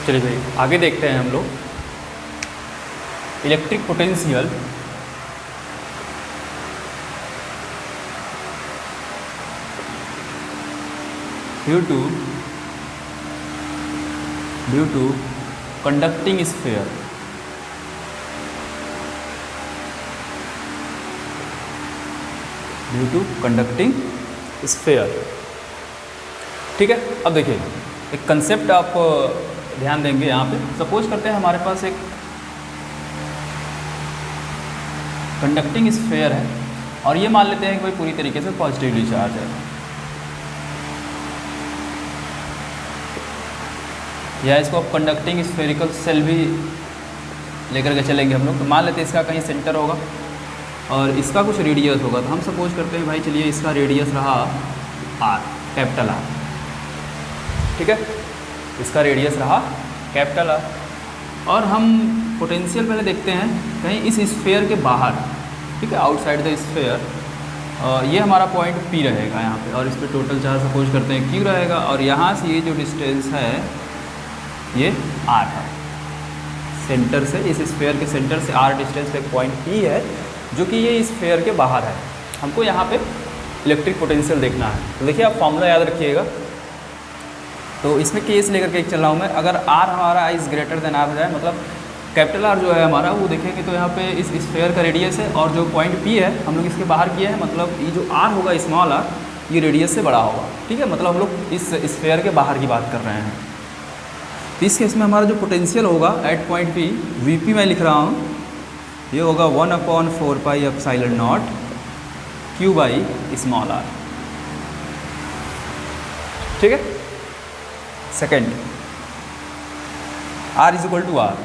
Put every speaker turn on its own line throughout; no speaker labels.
चलिए भाई आगे देखते हैं हम लोग। Electric potential due to conducting sphere. Due to conducting sphere. ठीक है, अब देखिए एक कंसेप्ट आप ध्यान देंगे यहाँ पे। सपोज करते हैं हमारे पास एक कंडक्टिंग स्फीयर है और ये मान लेते हैं कि भाई पूरी तरीके से पॉजिटिवली चार्ज है, या इसको आप कंडक्टिंग स्फेरिकल सेल भी लेकर के चलेंगे हम लोग। तो मान लेते हैं इसका कहीं सेंटर होगा और इसका कुछ रेडियस होगा। तो हम सपोज करते हैं भाई चलिए इसका रेडियस रहा आर, कैपिटल आर। ठीक है, इसका रेडियस रहा कैपिटल आर और हम पोटेंशियल पहले देखते हैं कहीं इस स्फीयर के बाहर। ठीक है, आउटसाइड द स्फीयर ये हमारा पॉइंट पी रहेगा यहाँ पे और इस पर टोटल चार्ज सपोज करते हैं क्यू रहेगा और यहाँ से ये जो डिस्टेंस है ये आर है। सेंटर से, इस स्फीयर के सेंटर से आर डिस्टेंस पे एक पॉइंट पी है जो कि ये स्फीयर के बाहर है। हमको यहाँ पे इलेक्ट्रिक पोटेंशियल देखना है। तो देखिए आप फॉर्मूला याद रखिएगा। तो इसमें केस लेकर के चल रहा हूँ मैं। अगर आर हमारा इज ग्रेटर देन आर हो जाए, मतलब कैपिटल आर जो है हमारा, वो देखेंगे तो यहाँ पे इस स्फीयर का रेडियस है और जो पॉइंट पी है हम लोग इसके बाहर किए हैं, मतलब ये जो आर होगा स्मॉल आर, ये रेडियस से बड़ा होगा। ठीक है, मतलब हम लोग इस स्फीयर के बाहर की बात कर रहे हैं। तो इस केस में हमारा जो पोटेंशियल होगा at point P, V P मैं लिख रहा हूँ, ये होगा 1/4 pi epsilon not Q by small R. ठीक है, second R is equal to R.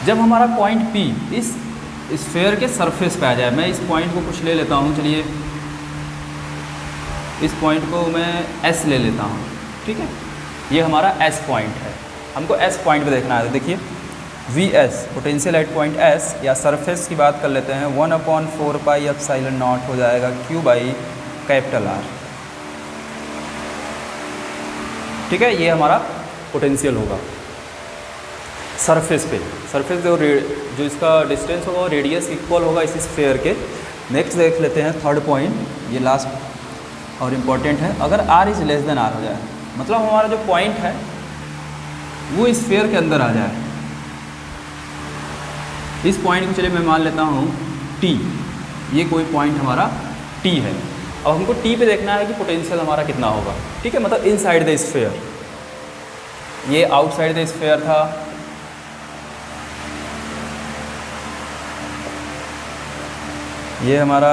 जब हमारा पॉइंट पी इस स्फीयर के सरफेस पे आ जाए, मैं इस पॉइंट को कुछ ले लेता हूँ, चलिए इस पॉइंट को मैं एस ले लेता हूँ। ठीक है, ये हमारा एस पॉइंट है, हमको एस पॉइंट पे देखना है। तो देखिए V S potential at point S, या सरफेस की बात कर लेते हैं, 1/4 पाई एप्सिलॉन नॉट हो जाएगा क्यू बाई कैपिटल आर। ठीक है, ये हमारा पोटेंशियल होगा सरफेस पे। सरफेस जो इसका डिस्टेंस होगा वो रेडियस इक्वल होगा इस स्फीयर के। नेक्स्ट देख लेते हैं थर्ड पॉइंट, ये लास्ट और इम्पॉर्टेंट है। अगर R is less than R हो जाए, मतलब हमारा जो पॉइंट है वो स्फीयर के अंदर आ जाए। इस पॉइंट को चलिए मैं मान लेता हूँ टी, ये कोई पॉइंट हमारा टी है। अब हमको टी पे देखना है कि पोटेंशियल हमारा कितना होगा। ठीक है, मतलब इनसाइड द स्फीयर, ये आउटसाइड द स्फीयर था, ये हमारा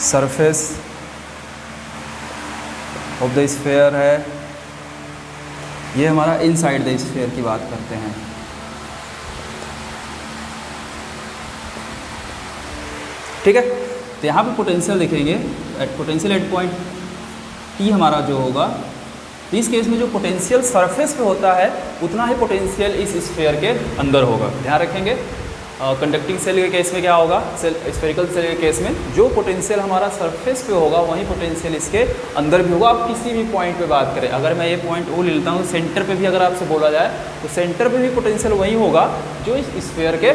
सरफेस ऑफ द स्फीयर है, ये हमारा इनसाइड द स्फीयर की बात करते हैं। ठीक है, तो यहाँ पे पोटेंशियल देखेंगे, पोटेंशियल एट पॉइंट टी हमारा जो होगा, तो इस केस में जो पोटेंशियल सरफेस पे होता है उतना ही पोटेंशियल इस स्फीयर के अंदर होगा। ध्यान रखेंगे, कंडक्टिंग सेल के केस में क्या होगा, स्फेरिकल सेल के केस में जो पोटेंशियल हमारा सरफेस पे होगा वही पोटेंशियल इसके अंदर भी होगा। आप किसी भी पॉइंट पे बात करें, अगर मैं ये पॉइंट ओ ले लेता हूँ, सेंटर पे भी अगर आपसे बोला जाए तो सेंटर पे भी पोटेंशियल वही होगा जो इस स्फीयर के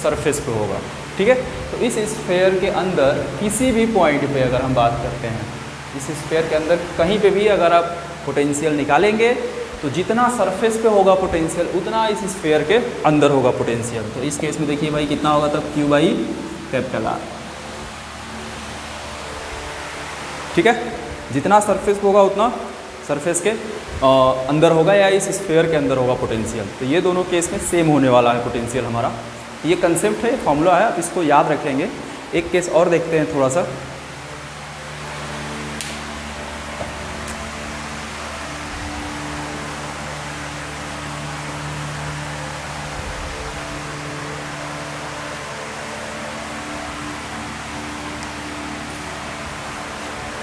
सरफेस पे होगा। ठीक है, तो इस स्फीयर के अंदर किसी भी पॉइंट पे अगर हम बात करते हैं, इस स्फीयर के अंदर कहीं पे भी अगर आप पोटेंशियल निकालेंगे तो जितना सरफेस पे होगा पोटेंशियल उतना इस स्फीयर के अंदर होगा पोटेंशियल। तो इस केस में देखिए भाई कितना होगा तब, क्यू बाई कैपिटल आर। ठीक है, जितना सरफेस पे होगा उतना सरफेस के अंदर होगा या इस स्फीयर के अंदर होगा पोटेंशियल। तो ये दोनों केस में सेम होने वाला है पोटेंशियल हमारा। ये कंसेप्ट है, फॉर्मूला है, आप इसको याद रखेंगे। एक केस और देखते हैं थोड़ा सा।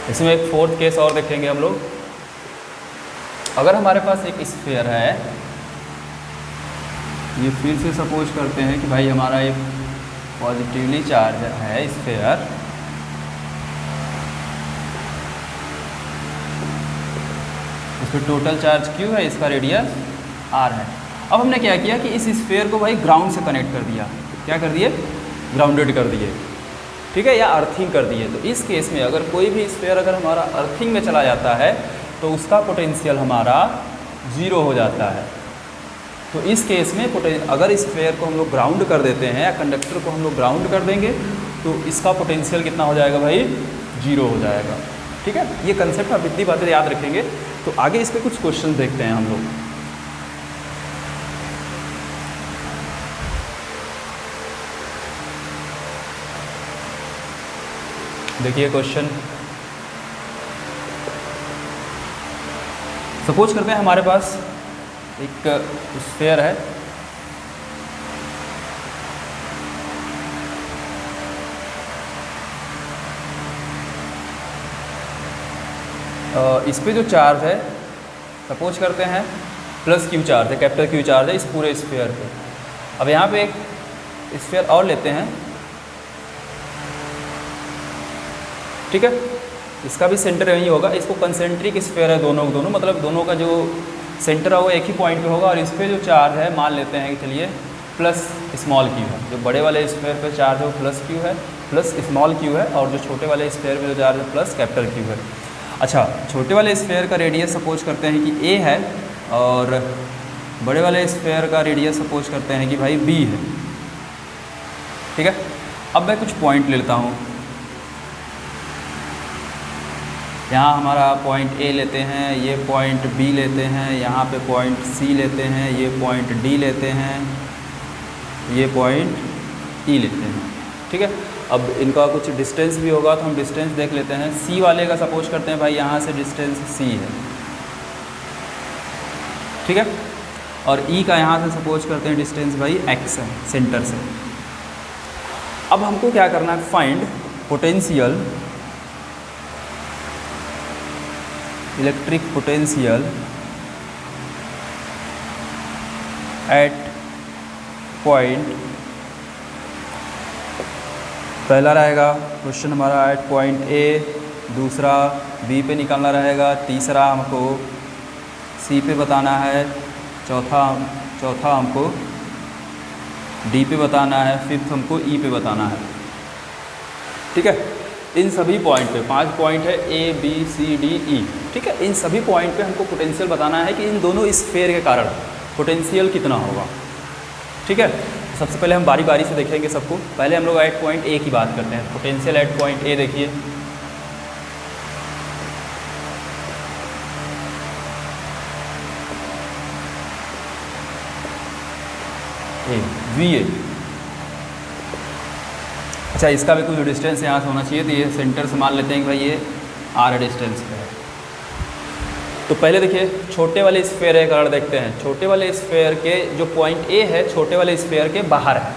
इसमें एक फोर्थ केस और देखेंगे हम लोग। अगर हमारे पास एक स्फीयर है, ये फिर से सपोज करते हैं कि भाई हमारा एक पॉजिटिवली चार्ज है स्फीयर, फिर टोटल चार्ज Q है, इसका रेडियस R है। अब हमने क्या किया कि इस स्फीयर को भाई ग्राउंड से कनेक्ट कर दिया। क्या कर दिए? ग्राउंडेड कर दिए, ठीक है, या अर्थिंग कर दिए। तो इस केस में अगर कोई भी स्फीयर अगर हमारा अर्थिंग में चला जाता है तो उसका पोटेंशियल हमारा 0 हो जाता है। तो इस केस में अगर इस स्फीयर को हम लोग ग्राउंड कर देते हैं या कंडक्टर को हम लोग ग्राउंड कर देंगे तो इसका पोटेंशियल कितना हो जाएगा भाई? 0 हो जाएगा, ठीक है। ये कंसेप्ट आप इतनी बातें याद रखेंगे। तो आगे इस पर कुछ क्वेश्चन देखते हैं हम लोग। देखिए क्वेश्चन, सपोज करते हैं हमारे पास एक स्फीयर है, इस पे जो चार्ज है सपोज करते हैं प्लस Q चार्ज है, कैपिटल Q चार्ज है इस पूरे स्फीयर पे। अब यहाँ पे एक स्फीयर और लेते हैं, ठीक है, इसका भी सेंटर यही होगा। इसको कंसेंट्रिक स्फीयर है दोनों मतलब दोनों का जो सेंटर है वो एक ही पॉइंट पे होगा। और इस पे जो चार्ज है मान लेते हैं कि चलिए प्लस स्मॉल Q है। जो बड़े वाले स्फीयर पे चार्ज है वो प्लस Q है, प्लस स्मॉल Q है, और जो छोटे वाले स्फीयर पे जो चार्ज है प्लस कैपिटल Q है। अच्छा, छोटे वाले स्फीयर का रेडियस सपोज करते हैं कि A है और बड़े वाले स्फीयर का रेडियस सपोज करते हैं कि भाई B है, ठीक है। अब मैं कुछ पॉइंट ले लेता हूँ। यहाँ हमारा पॉइंट A लेते हैं, ये पॉइंट B लेते हैं, यहाँ पे पॉइंट C लेते हैं, ये पॉइंट D लेते हैं, ये पॉइंट E लेते हैं, ठीक है। अब इनका कुछ डिस्टेंस भी होगा तो हम डिस्टेंस देख लेते हैं। C वाले का सपोज करते हैं भाई यहाँ से डिस्टेंस C है, ठीक है, और E का यहाँ से सपोज करते हैं डिस्टेंस भाई X है सेंटर से। अब हमको क्या करना है? Find potential, electric potential at point, पहला रहेगा क्वेश्चन हमारा एट पॉइंट A, दूसरा B पे निकालना रहेगा, तीसरा हमको C पे बताना है, चौथा हमको D पे बताना है, फिफ्थ हमको E पे बताना है, ठीक है। इन सभी पॉइंट पे 5 पॉइंट है A B C D E, ठीक है। इन सभी पॉइंट पे हमको पोटेंशियल बताना है कि इन दोनों स्फीयर के कारण पोटेंशियल कितना होगा, ठीक है। सबसे पहले हम बारी बारी से देखेंगे सबको। पहले हम लोग एट पॉइंट A की बात करते हैं। पोटेंशियल एट पॉइंट A देखिए, VA। अच्छा, इसका भी कुछ डिस्टेंस यहाँ से होना चाहिए, तो ये सेंटर से मान लेते हैं कि भाई ये R डिस्टेंस पे है। तो पहले देखिए छोटे वाले स्फीयर है कारण देखते हैं। छोटे वाले स्फीयर के जो पॉइंट A है छोटे वाले स्फीयर के बाहर है,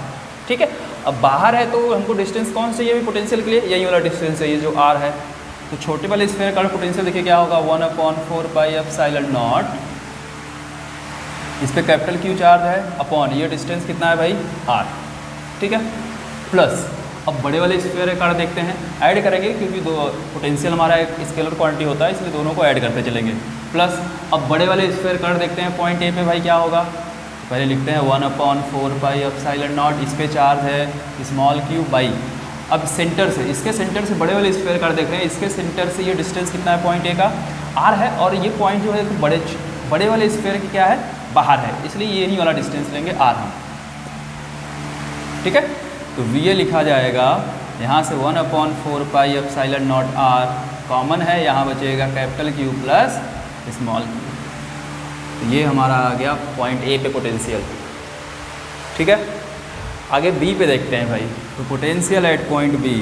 ठीक है। अब बाहर है तो हमको डिस्टेंस कौन चाहिए भी पोटेंशियल के लिए? यही वाला डिस्टेंस चाहिए जो R है। तो छोटे वाले स्फीयर का पोटेंशियल देखिए क्या होगा? 1/4 पाई एप्सिलॉन नॉट, इस पर कैपिटल Q चार्ज है, अपॉन ये डिस्टेंस कितना है भाई? R, ठीक है, प्लस अब बड़े वाले स्फीयर का देखते हैं, ऐड करेंगे क्योंकि दो पोटेंशियल हमारा एक स्केलर क्वांटिटी होता है इसलिए दोनों को ऐड करते चलेंगे। प्लस अब बड़े वाले स्फीयर का देखते हैं पॉइंट A पे भाई क्या होगा? पहले लिखते हैं 1/4 पाई एप्सिलॉन नॉट, इस पे चार्ज है स्मॉल Q बाई, अब सेंटर से इसके सेंटर से बड़े वाले स्फीयर का देख रहे हैं, इसके सेंटर से ये डिस्टेंस कितना है पॉइंट A का? R है, और ये पॉइंट जो है बड़े वाले स्फीयर की क्या है? बाहर है, इसलिए यही वाला डिस्टेंस लेंगे R हम, ठीक है। तो VA लिखा जाएगा यहाँ से 1/4 pi epsilon not R common है, यहाँ बचेगा capital Q plus small Q। तो ये हमारा आ गया पॉइंट A पे पोटेंशियल, ठीक है। आगे B पे देखते हैं भाई। तो पोटेंशियल एट पॉइंट B,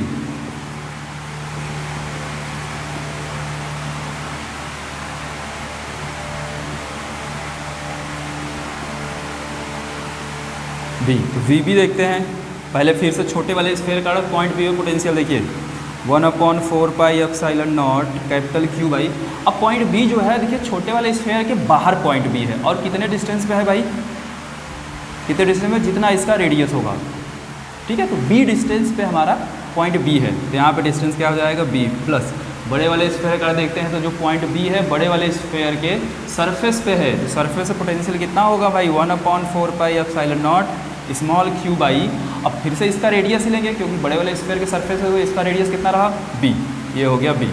तो VB देखते हैं। पहले फिर से छोटे वाले स्फीयर का पॉइंट B में पोटेंशियल देखिए 1/4 pi epsilon not capital Q by. अब पॉइंट B जो है देखिए छोटे वाले स्फीयर के बाहर पॉइंट B है, और कितने डिस्टेंस पे है भाई? कितने डिस्टेंस में? जितना इसका रेडियस होगा, ठीक है। तो B डिस्टेंस पे हमारा पॉइंट B है, तो यहाँ पे डिस्टेंस क्या हो जाएगा? B प्लस बड़े वाले स्फेयर का देखते हैं तो जो पॉइंट बी है बड़े वाले स्फेयर के सरफेस पे है, तो सरफेस पे पोटेंशियल कितना होगा भाई 1/4πε0 स्मॉल क्यू बाई। अब फिर से इसका रेडियस ही लेंगे क्योंकि बड़े वाले स्फेयर के सरफेस है तो इसका रेडियस कितना रहा बी, ये हो गया बी।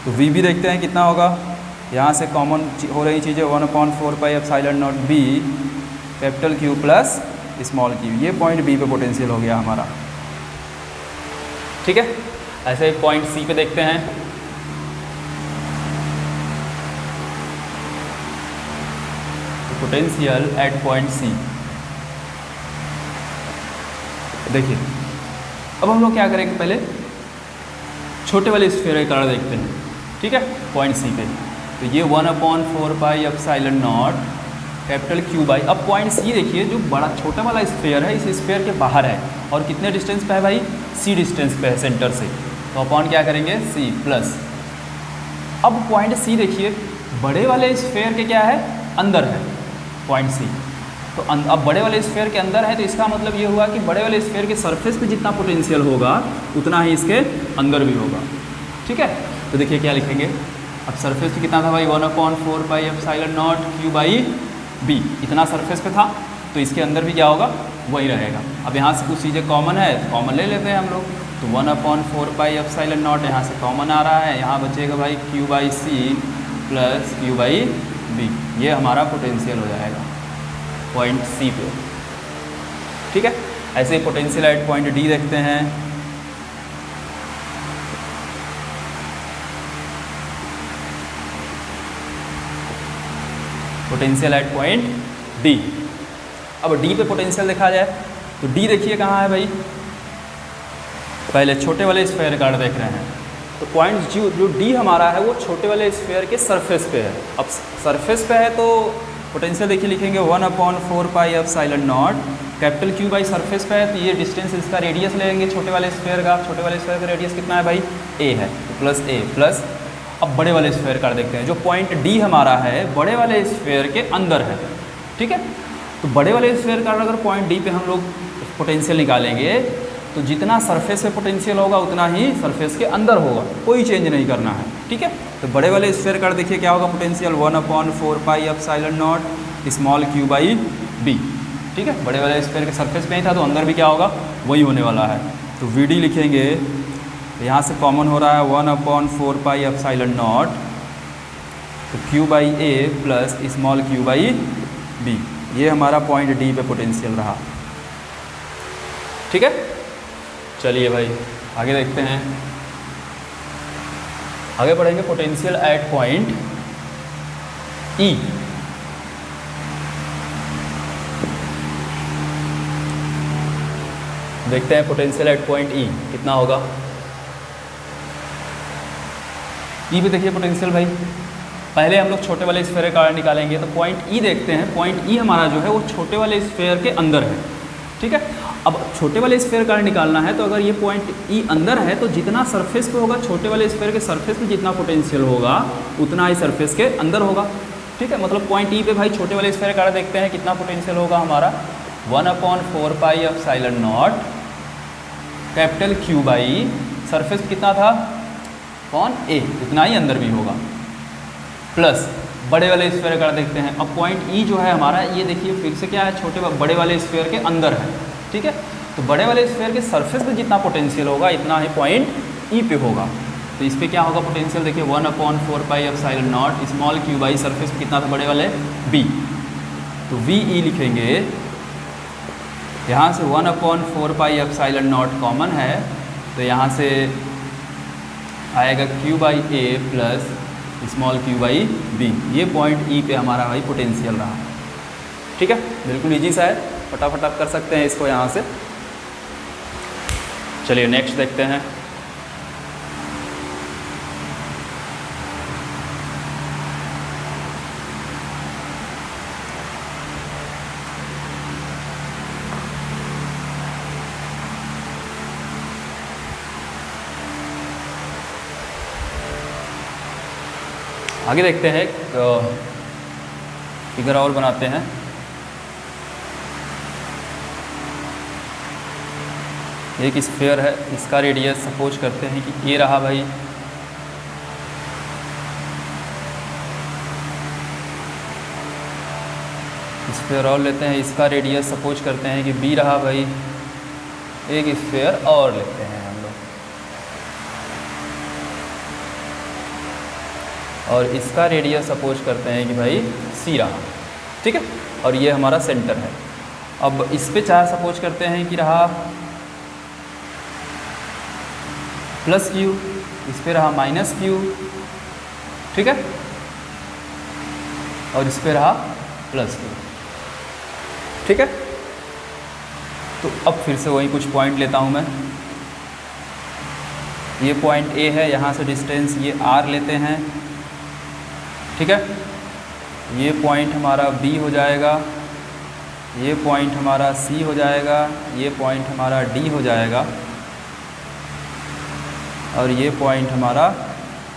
तो वी भी देखते हैं कितना होगा, यहाँ से कॉमन हो रही चीज़ें 1/4πε0 B capital Q plus small Q, ये पॉइंट बी पे पोटेंशियल हो गया हमारा। ठीक है, ऐसे ही पॉइंट सी पे देखते हैं। पोटेंशियल एट पॉइंट सी, देखिए अब हम लोग क्या करेंगे, पहले छोटे वाले स्फीयर का कारण देखते हैं। ठीक है, पॉइंट सी पे तो ये 1/4πε0 कैपिटल क्यू बाई। अब पॉइंट सी देखिए जो बड़ा छोटा वाला स्फीयर है इस स्फीयर के बाहर है और कितने डिस्टेंस पे है भाई, सी डिस्टेंस पे है सेंटर से, तो अपॉन क्या करेंगे सी प्लस। अब पॉइंट सी देखिए बड़े वाले स्फीयर के क्या है अंदर है पॉइंट सी, तो अब बड़े वाले स्फीयर के अंदर है तो इसका मतलब ये हुआ कि बड़े वाले स्फीयर के सरफेस पे जितना पोटेंशियल होगा उतना ही इसके अंदर भी होगा। ठीक है, तो देखिए क्या लिखेंगे, अब सरफेस पे कितना था भाई 1/4πε0 क्यू बाई बी, इतना सरफेस पे था तो इसके अंदर भी क्या होगा वही रहेगा। अब यहाँ से कुछ चीज़ें कॉमन है तो कॉमन ले लेते हैं हम लोग, तो 1/4πε0 यहाँ से कॉमन आ रहा है, यहाँ बचेगा भाई Q by C plus Q by B, ये हमारा पोटेंशियल हो जाएगा पॉइंट सी पे। ठीक है, ऐसे ही पोटेंशियल एट पॉइंट डी देखते हैं। पोटेंशियल एट पॉइंट डी, अब डी पे पोटेंशियल देखा जाए तो डी देखिए कहाँ है भाई, पहले छोटे वाले स्फीयर का देख रहे हैं तो पॉइंट जो डी हमारा है वो छोटे वाले स्फीयर के सरफेस पे है। अब सरफेस पे है तो पोटेंशियल देखिए लिखेंगे 1/4πε0 कैपिटल क्यू बाई सरफेस पे है तो ये डिस्टेंस इसका रेडियस लेंगे छोटे वाले स्फीयर का, छोटे वाले स्फीयर का रेडियस कितना है भाई ए है तो प्लस ए प्लस। अब बड़े वाले स्फीयर का देखते हैं, जो पॉइंट डी हमारा है बड़े वाले स्फीयर के अंदर है। ठीक है, तो बड़े वाले स्फीयर का अगर पॉइंट डी पे हम लोग पोटेंशियल निकालेंगे तो जितना सरफेस पे पोटेंशियल होगा उतना ही सरफेस के अंदर होगा, कोई चेंज नहीं करना है। ठीक है, तो बड़े वाले स्फीयर का देखिए क्या होगा potential 1/4πε0 small Q by B. ठीक है, बड़े वाले स्फीयर के सरफेस पे ही था तो अंदर भी क्या होगा वही होने वाला है। तो वी डी लिखेंगे, यहाँ से कॉमन हो रहा है 1/4πε0 तो Q by A plus small Q by B, ये हमारा पॉइंट डी पे पोटेंशियल रहा। ठीक है, चलिए भाई आगे देखते हैं, आगे बढ़ेंगे पोटेंशियल एट पॉइंट ई। देखते हैं पोटेंशियल एट पॉइंट ई कितना होगा। ई पे देखिए पोटेंशियल भाई, पहले हम लोग छोटे वाले स्फीयर का निकालेंगे तो पॉइंट ई देखते हैं, पॉइंट ई हमारा जो है वो छोटे वाले स्फीयर के अंदर है। ठीक है, अब छोटे वाले स्फीयर का निकालना है तो अगर ये पॉइंट ई अंदर है तो जितना सरफेस पे होगा छोटे वाले स्फीयर के सरफेस पे जितना पोटेंशियल होगा उतना ही सरफेस के अंदर होगा। ठीक है, मतलब पॉइंट ई पे भाई छोटे वाले स्फीयर का देखते हैं कितना पोटेंशियल होगा हमारा 1/4πε0 कैपिटल क्यू बाई सरफेस कितना था कौन ए, उतना ही अंदर भी होगा प्लस बड़े वाले स्फीयर का देखते हैं। अब पॉइंट ई जो है हमारा ये देखिए फिर से क्या है बड़े वाले स्फीयर के अंदर है। ठीक है, तो बड़े वाले स्फीयर के सरफेस पे जितना पोटेंशियल होगा इतना ही पॉइंट ई पे होगा, तो इस पे क्या होगा पोटेंशियल देखिए 1/4πε0 स्मॉल क्यू बाई सरफेस पे कितना था बड़े वाले बी, तो वी ई लिखेंगे, यहाँ से 1/4πε0 कॉमन है तो यहाँ से आएगा Q by A plus small Q by B, ये पॉइंट ई पे हमारा भाई पोटेंशियल रहा। ठीक है, बिल्कुल इजी सा है, फटाफट आप कर सकते हैं इसको यहाँ से। चलिए नेक्स्ट देखते हैं। आगे देखते हैं, फिगर और बनाते हैं। एक स्फीयर है, इसका रेडियस सपोज करते हैं कि ये रहा भाई स्फीयर और लेते हैं, इसका रेडियस सपोज करते हैं कि बी रहा भाई, एक स्फीयर और लेते हैं हम लोग, और इसका रेडियस सपोज करते हैं कि भाई सी रहा, ठीक है, और ये हमारा सेंटर है। अब इस पे चार्ज सपोज करते हैं कि रहा प्लस क्यू, इस पे रहा माइनस क्यू, ठीक है, और इस पे रहा प्लस क्यू, ठीक है। तो अब फिर से वही कुछ पॉइंट लेता हूँ मैं, ये पॉइंट ए है, यहाँ से डिस्टेंस ये आर लेते हैं, ठीक है, ये पॉइंट हमारा बी हो जाएगा, ये पॉइंट हमारा सी हो जाएगा, ये पॉइंट हमारा डी हो जाएगा, और ये पॉइंट हमारा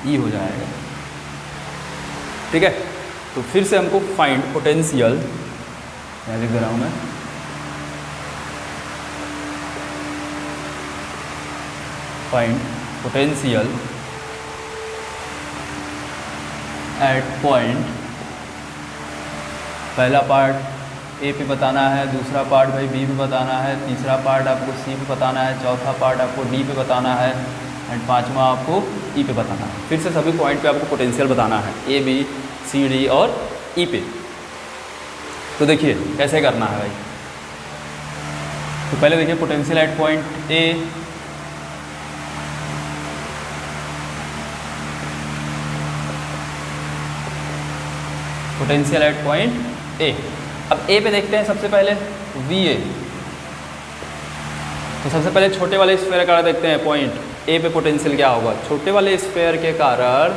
ई हो जाएगा, ठीक है। तो फिर से हमको फाइंड पोटेंशियल, मैं लिख दे रहा हूँ मैं, फाइंड पोटेंशियल एट पॉइंट, पहला पार्ट ए पे बताना है, दूसरा पार्ट भाई बी पे बताना है, तीसरा पार्ट आपको सी पे बताना है, चौथा पार्ट आपको डी पे बताना है, एंड पांचवा आपको ई पे बताना है। फिर से सभी पॉइंट पे आपको पोटेंशियल बताना है, ए बी सी डी और ई पे। तो देखिए कैसे करना है भाई। तो पहले देखिए potential at point A, potential at point A. अब ए पे देखते हैं सबसे पहले वी ए। तो सबसे पहले छोटे वाले स्फीयर का देखते हैं पॉइंट ए पे पोटेंशियल क्या होगा। छोटे वाले स्फीयर के कारण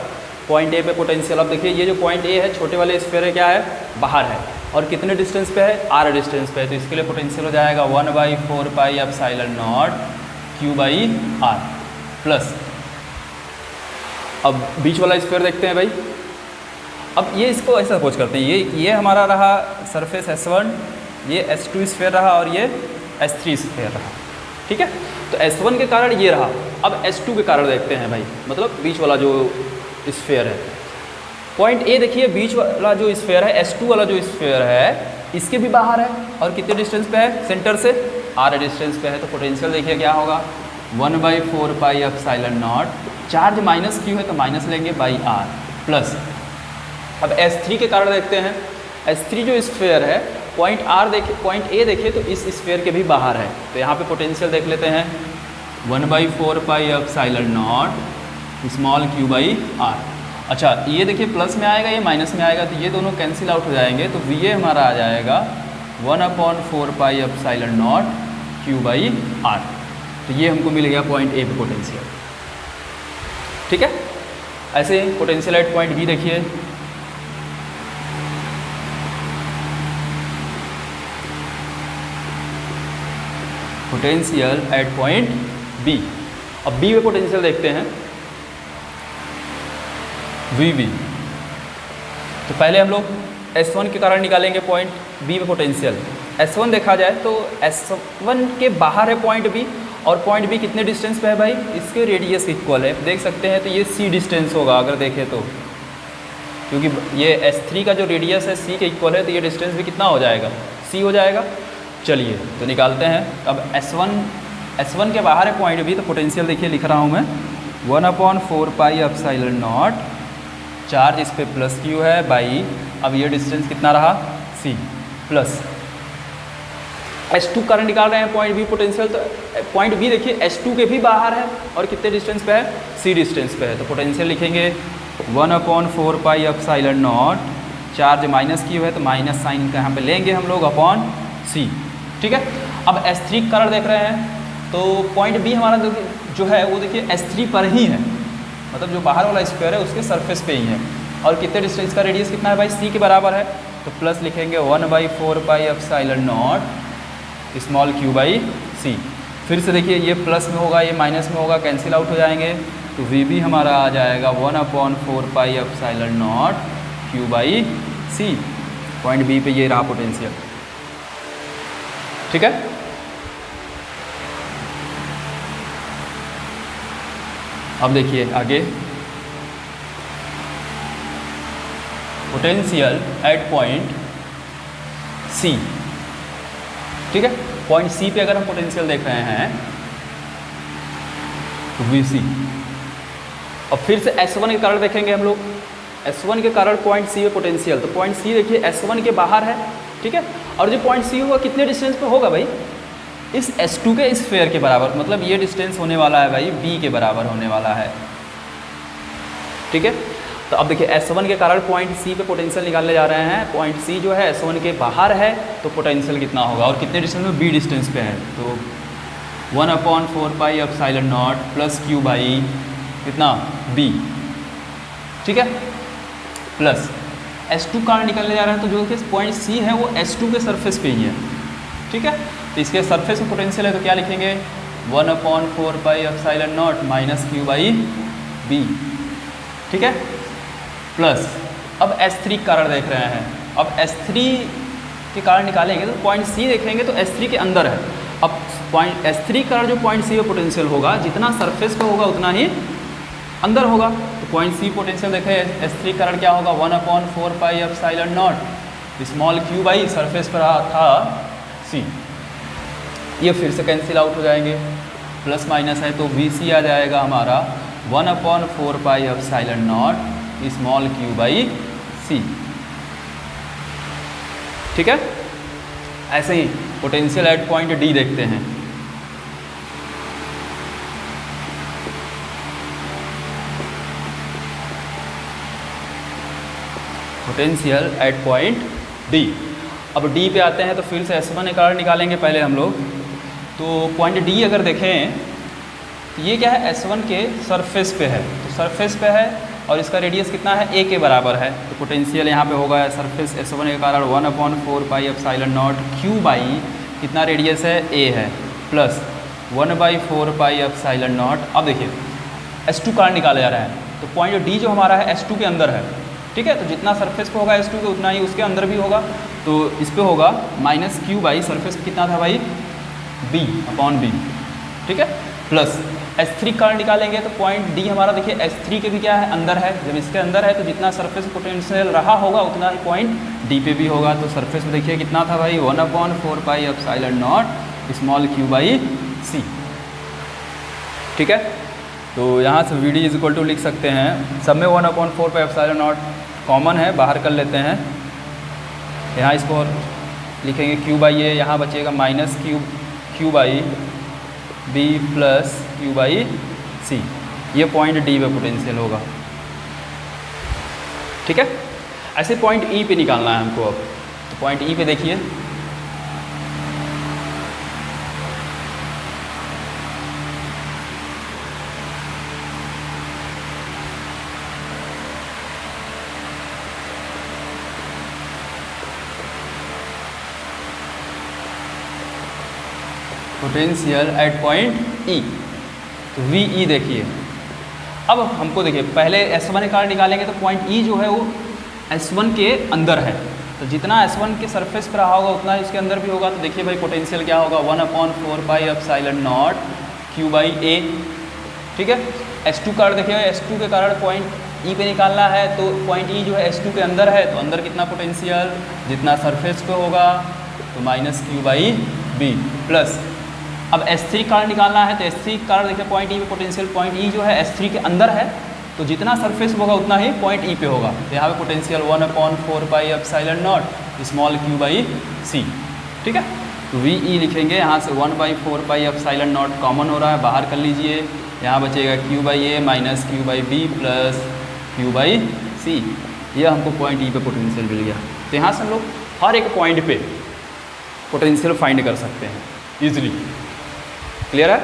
पॉइंट ए पे पोटेंशियल, अब देखिए ये जो पॉइंट ए है छोटे वाले स्फीयर है क्या है, बाहर है, और कितने डिस्टेंस पे है, आर डिस्टेंस पे है। तो इसके लिए पोटेंशियल हो जाएगा 1/4 pi epsilon not Q by R plus. अब बीच वाला स्फीयर देखते हैं भाई। अब ये इसको ऐसा सपोज करते हैं, ये हमारा रहा सरफेस S1, ये S2 स्फीयर रहा और ये S3 स्फीयर रहा, ठीक है। तो S1 के कारण ये रहा। अब S2 के कारण देखते हैं भाई, मतलब बीच वाला जो स्फीयर है। पॉइंट ए देखिए बीच वाला जो स्फीयर है, S2 वाला जो स्फीयर है इसके भी बाहर है, और कितने डिस्टेंस पे है, सेंटर से r डिस्टेंस पे है। तो पोटेंशियल देखिए क्या होगा 1/4 pi epsilon not, charge minus Q है तो माइनस लेंगे बाई r प्लस। अब S3 के कारण देखते हैं, S3 जो स्फीयर है पॉइंट आर देखिए, पॉइंट ए देखिए तो इस स्फीयर के भी बाहर है। तो यहाँ पे पोटेंशियल देख लेते हैं 1/4 pi epsilon not small Q by R. अच्छा ये देखिए प्लस में आएगा, ये माइनस में आएगा, तो ये दोनों कैंसिल आउट हो जाएंगे। तो वी ए हमारा आ जाएगा 1/4 pi epsilon not Q by R. तो ये हमको मिल गया पॉइंट ए पे पोटेंशियल, ठीक है। ऐसे पोटेंशियल एट पॉइंट बी देखिए, पोटेंशियल एट पॉइंट बी। अब बी में पोटेंशियल देखते हैं वी बी। तो पहले हम लोग S1 के कारण निकालेंगे पॉइंट बी में पोटेंशियल। S1 देखा जाए तो S1 के बाहर है पॉइंट बी, और पॉइंट बी कितने डिस्टेंस पे है भाई, इसके रेडियस इक्वल है, देख सकते हैं। तो ये सी डिस्टेंस होगा अगर देखें तो, क्योंकि ये S3 का जो रेडियस है सी के इक्वल है, तो ये डिस्टेंस भी कितना हो जाएगा, सी हो जाएगा। चलिए तो निकालते हैं। अब S1 के बाहर है पॉइंट बी, तो पोटेंशियल देखिए लिख रहा हूँ मैं 1/4 पाई एप्सिलॉन नॉट, चार्ज इस पे प्लस क्यू है बाई, अब ये डिस्टेंस कितना रहा सी प्लस। S2 करंट निकाल रहे हैं पॉइंट बी पोटेंशियल, तो पॉइंट बी देखिए S2 के भी बाहर है और कितने डिस्टेंस पे है, सी डिस्टेंस पे है। तो पोटेंशियल लिखेंगे 1/4 pi epsilon not, charge minus Q है तो माइनस साइन का यहाँ पे लेंगे हम लोग अपॉन सी, ठीक है। अब S3 करंट देख रहे हैं, तो पॉइंट बी हमारा जो है वो देखिए S3 पर ही है, मतलब जो बाहर वाला स्फीयर है उसके सरफेस पे ही है, और कितने डिस्टेंस का रेडियस कितना है भाई, सी के बराबर है। तो प्लस लिखेंगे 1/4 pi epsilon not small Q by C. फिर से देखिए ये प्लस में होगा, ये माइनस में होगा, कैंसिल आउट हो जाएंगे। तो वी बी हमारा आ जाएगा 1/4 pi epsilon not Q by C. Point B पे ये रहा पोटेंशियल, ठीक है। अब देखिए आगे पोटेंशियल एट पॉइंट सी, ठीक है। पॉइंट सी पे अगर हम पोटेंशियल देख रहे हैं तो वी सी, और फिर से S1 के कारण देखेंगे हम लोग, S1 के कारण पॉइंट सी पे पोटेंशियल, तो पॉइंट सी देखिए S1 के बाहर है, ठीक है। और जो पॉइंट सी होगा कितने डिस्टेंस पे होगा भाई, इस S2 के स्फेयर के बराबर, मतलब ये डिस्टेंस होने वाला है भाई B के बराबर होने वाला है, ठीक है। तो अब देखिए S1 के कारण पॉइंट सी पे पोटेंशियल निकालने जा रहे हैं, पॉइंट सी जो है S1 के बाहर है, तो पोटेंशियल कितना होगा और कितने डिस्टेंस में, B डिस्टेंस पे है, तो 1/4 pi epsilon not plus Q by कितना B, ठीक है, प्लस S2 कारण निकालने जा रहे हैं, तो जो कि पॉइंट सी है वो S2 के सरफेस पे ही है, ठीक है। तो इसके सरफेस में पोटेंशियल है तो क्या लिखेंगे, 1/4 pi epsilon not minus Q by B, ठीक है, प्लस अब S3 कारण देख रहे हैं, अब S3 के कारण निकालेंगे तो पॉइंट सी देखेंगे तो S3 के अंदर है। अब पॉइंट S3 कारण जो पॉइंट सी पे पोटेंशियल होगा, जितना सरफेस पे होगा उतना ही अंदर होगा, तो पॉइंट सी पोटेंशियल देखें S3 कारण क्या होगा, 1/4 pi epsilon not small q by surface पर था C, ये फिर से कैंसिल आउट हो जाएंगे, प्लस माइनस है तो VC आ जाएगा हमारा 1/4 pi epsilon not small q by C, ठीक है। ऐसे ही पोटेंशियल एट पॉइंट D देखते हैं, पोटेंशियल एट पॉइंट D। अब D पे आते हैं तो फिर से S1 के कारण निकालेंगे पहले हम लोग, तो पॉइंट D अगर देखें तो ये क्या है, S1 के सरफेस पे है, तो सरफेस पे है और इसका रेडियस कितना है, A के बराबर है, तो पोटेंशियल यहाँ पे होगा सरफेस S1 के कारण 1/4 pi epsilon not Q by कितना रेडियस है, A है, प्लस 1/4 पाई एप्सिलॉन नॉट। अब देखिए S2 कारण निकाला जा रहा है, तो पॉइंट D जो हमारा है S2 के अंदर है, ठीक है, तो जितना सरफेस पे होगा S2 के उतना ही उसके अंदर भी होगा, तो इस पे होगा माइनस Q बाई सरफेस पे कितना था भाई, B/B, ठीक है, प्लस S3 कारण निकालेंगे तो पॉइंट D हमारा देखिए S3 के भी क्या है, अंदर है, जब इसके अंदर है तो जितना सरफेस पोटेंशियल रहा होगा उतना ही पॉइंट D पे भी होगा, तो सरफेस पे देखिए कितना था भाई, 1/4 pi epsilon not small q by C, ठीक है। तो यहाँ से VD इक्वल टू लिख सकते हैं, सब में 1/4 पाई एप्सिलॉन नॉट कॉमन है, बाहर कर लेते हैं, यहाँ इसको लिखेंगे Q बाई A, यहाँ बचेगा minus Q by B plus Q by C, ये पॉइंट D पे पोटेंशियल होगा, ठीक है। ऐसे पॉइंट E पे निकालना है हमको, अब तो पॉइंट E पे देखिए, पोटेंशियल एट पॉइंट E, तो VE देखिए। अब हमको देखिए पहले S1 के कारण निकालेंगे तो पॉइंट E जो है वो S1 के अंदर है, तो जितना S1 के सरफेस पर रहा होगा उतना इसके अंदर भी होगा, तो देखिए भाई पोटेंशियल क्या होगा, 1/4 pi epsilon not Q by A, ठीक है। S2 कारण देखिए, S2 के कारण पॉइंट E पे निकालना है, तो पॉइंट E जो है S2 के अंदर है, तो अंदर कितना पोटेंशियल, जितना सरफेस पे होगा तो minus Q by B, plus अब S3 कारण निकालना है, तो S3 कारण देखिए पॉइंट E पे पोटेंशियल, पॉइंट E जो है S3 के अंदर है, तो जितना सरफेस होगा उतना ही पॉइंट E पे होगा, तो यहाँ पे potential 1/4 pi epsilon not small q by C, ठीक है। तो VE लिखेंगे, यहाँ से 1/4 पाई एप्सिलॉन नॉट कॉमन हो रहा है, बाहर कर लीजिए, यहाँ बचेगा Q by A minus Q by B plus Q by C, ये हमको पॉइंट E पे पोटेंशियल मिल गया। तो यहाँ से हम लोग हर एक पॉइंट पे पोटेंशियल फाइंड कर सकते हैं इजीली, क्लियर है।